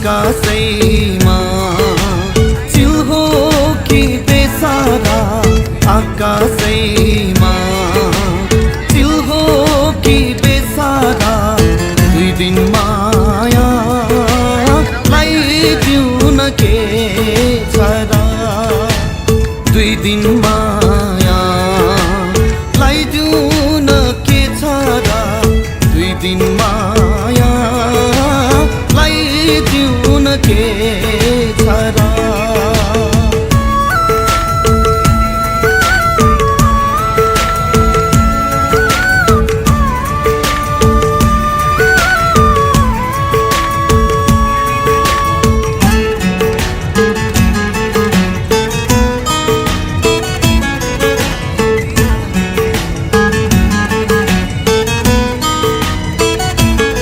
आकाशैमा चिल हो कि बेसारा आकाशैमा चिल हो कि बेसारा दुई दिन मायालाई जिउन के छ र दुई दिन मायालाई जिउन के छ र दुई दिन मायालाई जिउन के